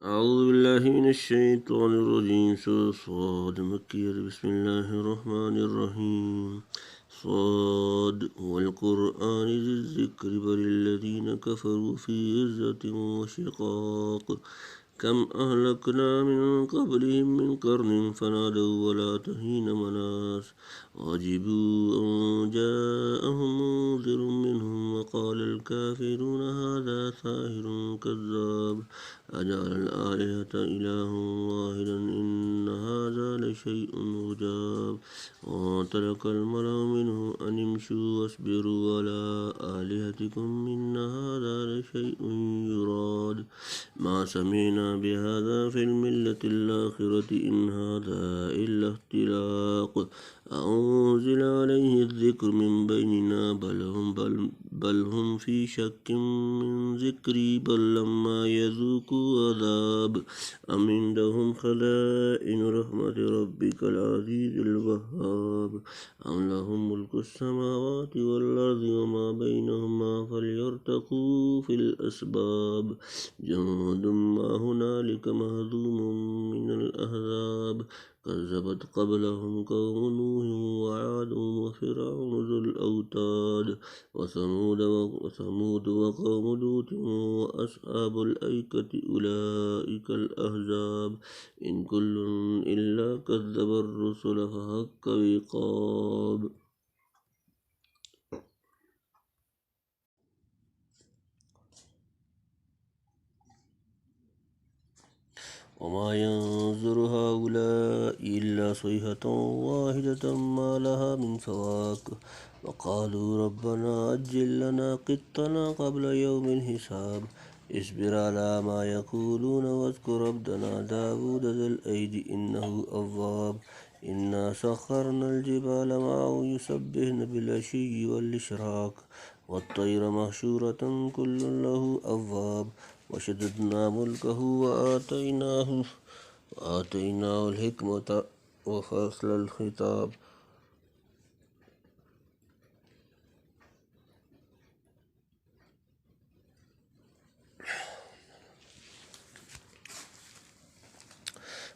أعوذ بالله من الشيطان الرجيم سورة صاد مكية بسم الله الرحمن الرحيم صاد والقرآن ذي الذكر بل الذين كفروا في عزة وشقاق كم أهلكنا من قبلهم من قرن فنادوا ولا تهين مناس عجبوا أن جاءهم منذر منهم وقال الكافرون هذا ساحر كذاب أجعل الآلهة إله واحدا إن هذا لشيء عجاب وترك الملأ منه أن امشوا واصبروا على آلهتكم إن هذا لشيء يراد ما سمعنا بهذا في الملة الآخرة إن هذا إلا اختلاق أنزل عليه الذكر من بيننا بل هم في شك من ذكري بل لما يذوقوا عذاب أم عندهم خزائن رحمة ربك العزيز الوهاب أم لهم ملك السماوات والأرض وما بينهما فليرتقوا في الأسباب جند ما هنالك مهزوم من الأحزاب كذبت قبلهم قوم نوح وعاد وفرعون ذو الأوتاد وثمود وقوم لوط وأصحاب الأيكة أولئك الأحزاب إن كل إلا كذب الرسل فحق عقاب وما ينظر هؤلاء إلا صيحة واحدة ما لها من فواك وقالوا ربنا أجل لنا قطنا قبل يوم الحساب اصبر على ما يقولون واذكر عبدنا داود ذا الأيد إنه أواب إنا سخرنا الجبال معه يسبحن بالعشي والإشراق والطير محشورة كل له أواب وشددنا ملكه وآتيناه الحكمة وفصل الخطاب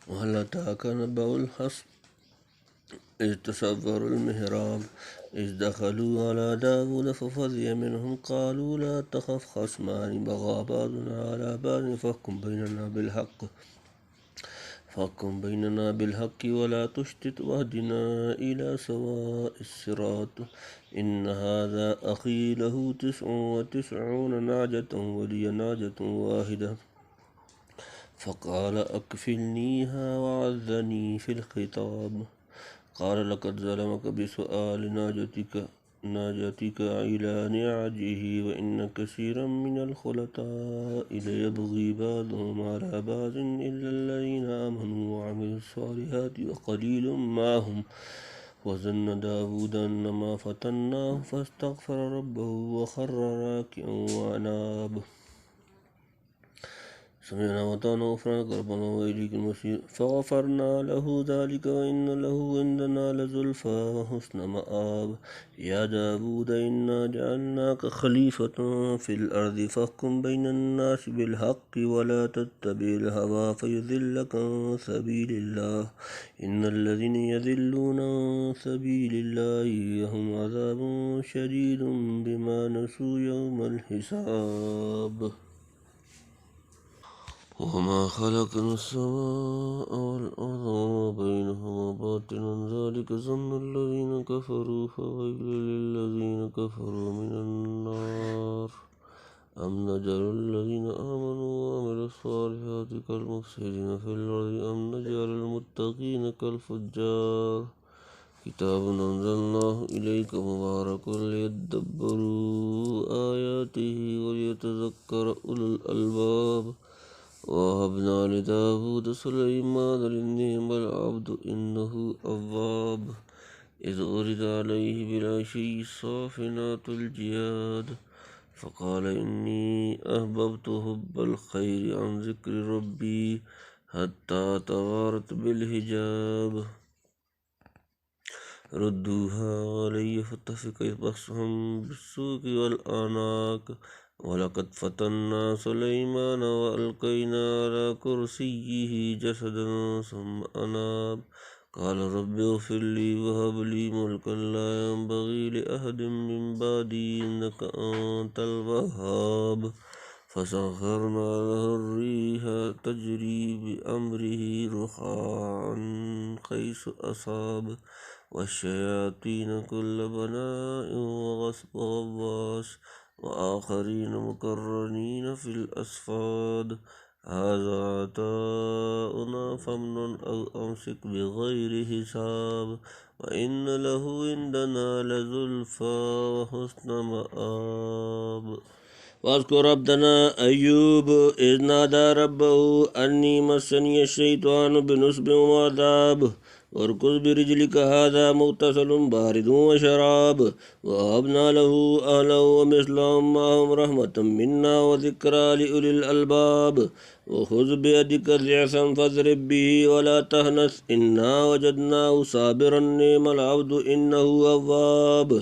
وهل أتاك نبأ الخصم إذ تصوروا المهراب إذ دخلوا على داود ففزع منهم قالوا لا تخف خصمان بغى بعضنا على بعض فاحكم بيننا بالحق ولا تشتت واهدنا إلى سواء الصراط إن هذا أخي له 99 نعجة ولي نعجة واحدة فقال أكفلنيها وعزني في الخطاب قال لقد ظلمك بسؤال ناجتك إلى نعجه وإن كثيرا من الخلطاء ليبغي بعضهم على بعض إلا الذين آمنوا وعملوا الصالحات وقليل ما هم وظن داود أن ما فتناه فاستغفر ربه وخر راكعا وأناب سمعنا وطعنا غفرانك ربنا وإليك المصير فغفرنا له ذلك وإن له عندنا لزلفى وحسن مآب يا داود إنا جعلناك خليفة في الأرض فاحكم بين الناس بالحق ولا تتبع الهوى فيضلك عن سبيل الله إن الذين يضلون عن سبيل الله لهم عذاب شديد بما نسوا يوم الحساب وما خلقنا السماء والأرض وما بينهما باطلا ذلك ظن الذين كفروا فويل للذين كفروا من النار أم نجعل الذين آمنوا وعملوا الصالحات كالمفسدين في الأرض أم نجعل المتقين كالفجار كتاب أنزلناه إليك مبارك ليدبروا آياته وليتذكر أولو الألباب ووهبنا لداود سليمان نعم العبد إنه أواب إذ أرد عليه بالعشي الصافنات الجياد فقال إني أحببت حب الخير عن ذكر ربي حتى توارت بالحجاب ردوها علي فاتفق بصهم بالسوق والأعناق वलक़द फ़तन्ना सुलैमान वअल्क़ैना अला कुर्सिय्यिहि जसदन सुम्मा अनाब क़ाल रब्बि इग़फ़िर ली वहब ली मुल्कन ला यंबग़ी लिअहदिन मिन बअदी इन्नका अंतल वह्हाब फ़सख़्ख़रना लहु अर्रीह तजरी बिअम्रिहि रुख़ाअन हैसु असाब वश्शयातीन कुल्ल बनाइन वग़व्वास वआख़रीन मुक़र्रनीन फ़िल अस्फ़ाद हाज़ा अताउना फ़म्नुन औ अम्सिक बिग़ैरि हिसाब वइन्न लहु इंदना लज़ुल्फ़ा वहुस्न मआब। वाज़कुर अब्दना अय्यूब इज़ नादा रब्बहु अन्नी मस्सनिय अश्शैतानु बिनुस्बिन वअज़ाब वरकुज़ बिरिज्लिका हाज़ा मुग़तसलुन बारिदुन वशराब ववहब्ना लहु अहलन वमिस्लहुम मअहुम रहमतम मिन्ना वज़िक्रा लिउलिल अलबाब वख़ुज़ बियदिका ज़िअफ़न फ़ज़रिब बिही वला तहनस इन्ना वजदनाहु साबिरन निअमल अब्दु इन्नहु अव्वाब।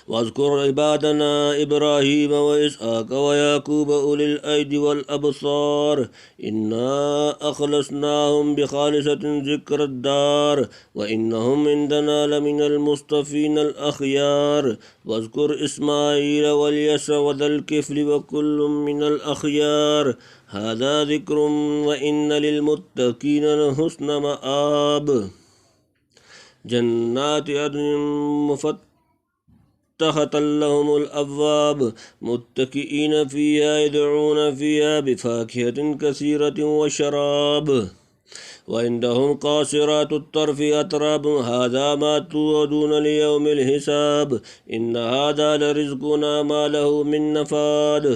वाज़कुर इबादना इब्राहीम वइस्हाक़ वयाक़ूब उलिल ऐदि वल अबसार इन्ना अख़लसनाहुम बिख़ालिसतिन ज़िक्रद्दार व इन्नहुम इंदना लमिनल मुस्तफ़ीनल अख़यार। वाज़कुर इस्माईल वल्यस्अ वज़ल किफ़्लि वकुल्लुम मिनल अख़यार हाज़ा ज़िक्रुम व इन्न लिलमुत्तक़ीन लहुस्न मआब। जन्नाति अदनिन मुफ़त्तहतन लहुमुल अब्वाब मुत्तकिईन फ़ीहा यदऊन फ़ीहा बिफ़ाकिहतिन कसीरतिन वशराब वइंदहुम क़ासिरातुत तर्फ़ि अतराब हाज़ा मा तुअदून लियौमिल हिसाब इन्न हाज़ा लरिज़्क़ुना मा लहु मिन नफ़ाद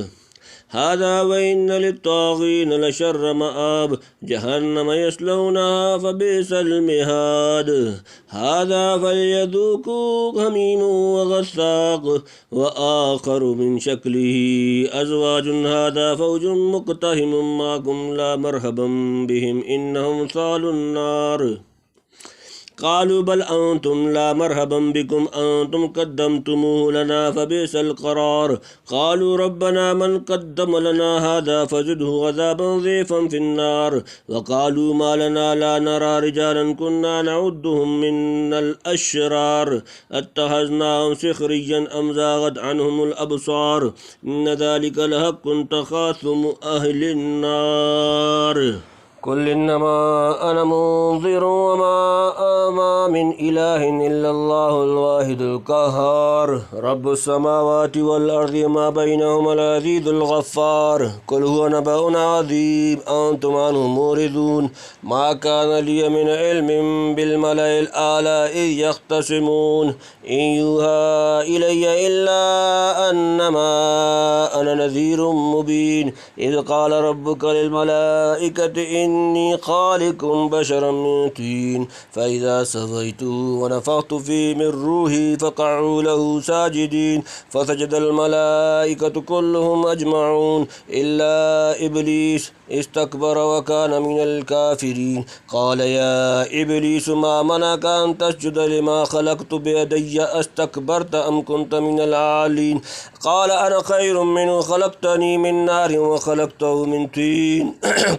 हाज़ा वइन्न लित्ताग़ीन लशर्र मआब जहन्नम यस्लौनहा फ़बिअसल मिहाद हाज़ा फ़ल्यज़ूक़ूहु हमीमुन वग़स्साक़ वआख़रु मिन शक्लिहि अज़वाजुन हाज़ा फ़ौजुन मुक़तहिमुन माअकुम ला मरहबन बिहिम इन्नहुम सालुन नार क़ालू बल अंतुम ला मरहबन बिकुम अंतुम क़द्दमतुमूहु लना फ़बिअसल क़रार क़ालू रब्बना मन क़द्दम लना हाज़ा फ़ज़िदहु अज़ाबन ज़िफ़न फ़िन्नार वक़ालू मा लना ला नरा रिजालन कुन्ना नउद्दुहुम मिनल अश्रार अत्तख़ज़नाहुम सिख़रिय्यन अम ज़ाग़त अन्हुमुल अबसार इन्न ज़ालिका लहक़्क़ुन तख़ासुमु अहलिन नार कुल इन्नमा अना मुन्ज़िरुन वमा आमा मिन इलाहिन इल्लल्लाहुल वाहिदुल क़ह्हार रब्बुस समावाति वल अर्ज़ि वमा बैनहुमल अज़ीज़ुल ग़फ़्फ़ार कुल हुवा नबअुन अज़ीम अंतुम अन्हु मुरिदून मा कान लिय मिन इल्मिन बिल मलइल आला इज़ यख़्तसिमून इन यूहा इलय्य इल्ला अन्नमा अना नज़ीरुम मुबीन इज़ क़ाल रब्बुका लिल मलाइकति इन्नी ख़ालिक़ुन बशरन मिन तीन फ़इज़ा सवैतुहु वनफ़ख़्तु फ़ीहि मिन रूही फ़क़अू लहु साजिदीन फ़सजदल मलाइकतु कुल्लुहुम अजमऊन इल्ला इब्लीस इस्तकबर वकान मिनल काफ़िरीन क़ाल या इब्लीस मा मनअक अन तस्जुद लिमा ख़लक़तु बियदैया अस्तकबरत अम कुन्त मिनल आलीन क़ाल अना ख़ैरुम मिन्हु ख़लक़तनी मिन नारिन वख़लक़तहु मिन तीन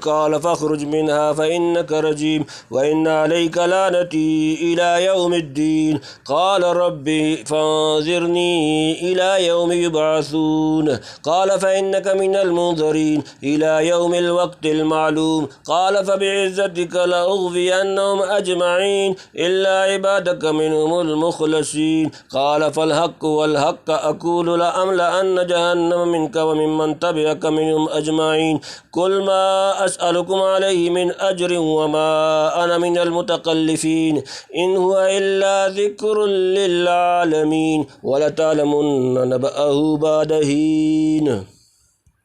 क़ाल फ़ख़्रुज मिन्हा फ़इन्नक रजीम व इन्न अलैका लानती इला यौमिद्दीन क़ाल रब्बि फ़अंज़िरनी इला यौमि युबअसून क़ाल फ़इन्नक मिनल मुनज़रीन इला यौमिल वक़्तिल मालूम क़ाल फ़बिइज़्ज़तिक लअग़वियन्नहुम अजमईन इल्ला इबादक मिनहुमुल मुख़लसीन क़ाल फ़ल हक़्क़ु वल हक़्क़ अक़ूलु लअमलअन्न जहन्नम मिनका व मिम्मन तबिअक मिनहुम अजमईन कुल मा अस्अलुकुम अलैहि मिन अज्रिन वमा अना मिनल मुतकल्लिफ़ीन इन हुवा इल्ला ज़िक्रुल लिल आलमीन वलतअलमुन्न नबअहु बअद हीन।